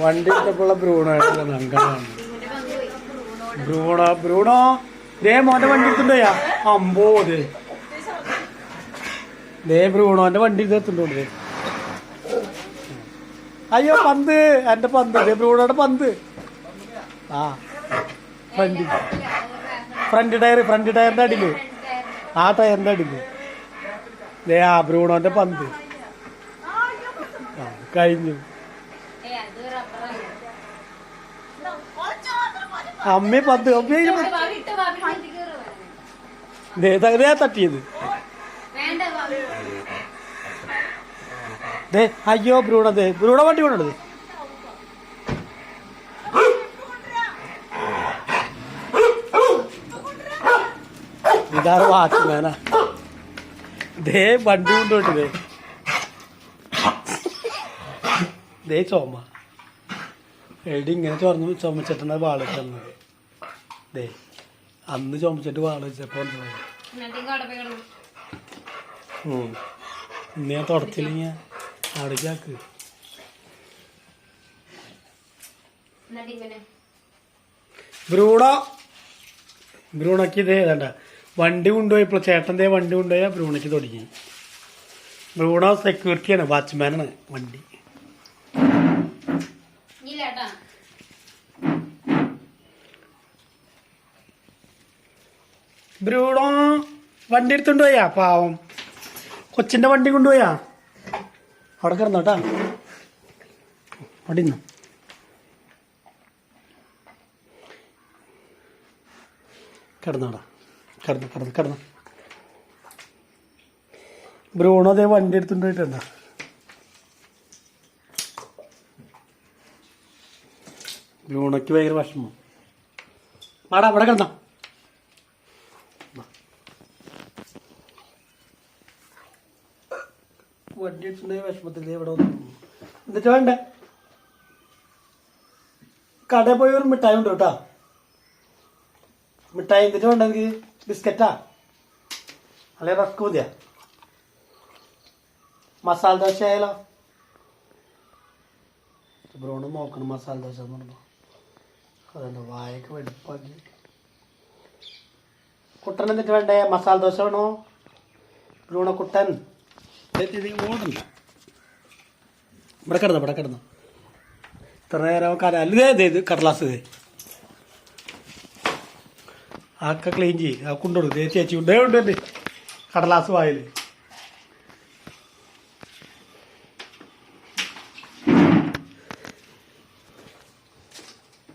വണ്ടി ഇട്ടപ്പോഴുള്ള ബ്രൂണോയുടെ നങ്കനാണ്. ബ്രൂണോ ദേ മോന്റെ വണ്ടി എടുത്തുണ്ടോയാ അമ്പോ ദേ ബ്രൂണോന്റെ വണ്ടി എടുത്തുണ്ടോണ്ട്. അയ്യോ പന്ത് എന്റെ പന്ത് ദേ ബ്രൂണോയുടെ പന്ത്. ആ ഫ്രണ്ട് ടയറിന്റെ അടിയില് ആ ടയറിന്റെ അടിയില് ദേ ആ ബ്രൂണോന്റെ പന്ത് കഴിഞ്ഞു. അമ്മ പന്ത് തട്ടിയത്. അയ്യോ ബ്രൂണ വണ്ടി കൊണ്ടത്. ഇതാണ് വാച്ച്മാനാ. ദേ വണ്ടി കൊണ്ടുപോയിട്ടേ ദേ ചോമ എടി ഇങ്ങനെ ചുമച്ചിട്ടാണ് വാള് വെച്ചത്. ദേ അന്ന് ചുമച്ചിട്ട് വാള് വെച്ചപ്പോ ഇന്ന് ഞാൻ തുടച്ചില്ലെങ്കിൽ അവിടേക്ക് ആക്ക്. ബ്രൂണക്ക് ഇതേ ഏതാണ്ട വണ്ടി കൊണ്ടുപോയപ്പോൾ ചേട്ടൻ്റെ വണ്ടി കൊണ്ടുപോയാൽ ബ്രൂണയ്ക്ക് തുടങ്ങി. ബ്രൂണ സെക്യൂരിറ്റിയാണ്, വാച്ച്മാനാണ് വണ്ടി. ബ്രൂണോ വണ്ടി എടുത്തുകൊണ്ടുപോയാ പാവം കൊച്ചിന്റെ വണ്ടി കൊണ്ടുപോയാ. അവിടെ കിടന്നോട്ടാ അവിടെ ഇന്ന് കിടന്നോടാ കിടന്നു. ബ്രൂണോ അതേ വണ്ടി എടുത്തുകൊണ്ടുപോയിട്ടുണ്ടാ. ബ്രൂണോയ്ക്ക് ഭയങ്കര വിഷമം. വാടാ അവിടെ കിടന്ന വണ്ടി എടുത്തുണ്ടെങ്കിൽ വിഷമത്തില്ലേ ഇവിടെ വന്നു. എന്നിട്ട് വേണ്ടേ കടയിൽ പോയി ഒരു മിഠായി ഉണ്ട് കേട്ടോ. മിഠായി എന്നിട്ട് വേണ്ട എനിക്ക് ബിസ്ക്കറ്റാ അല്ലെ റസ്ക് മതിയാ. മസാല ദോശ ആയാലോ? ബ്രൂണ് നോക്കണം മസാല ദോശ എന്ന് പറഞ്ഞോ. അതല്ല വായൊക്കെ വെടുപ്പാക്കി. കുട്ടൻ എന്നിട്ട് വേണ്ടേ മസാല ദോശ വേണോ? ബ്രൂണ കുട്ടൻ ഓടണ്ട. ഇവിടെ കിടന്നു ഇത്ര നേരം കരല്ലേ ഇത് കടലാസ് ആക്കെ ക്ലീൻ ചെയ്യും. ആ കൊണ്ടുകൊടുക്കും ചേച്ചി ഉണ്ട് കടലാസ് വായില്.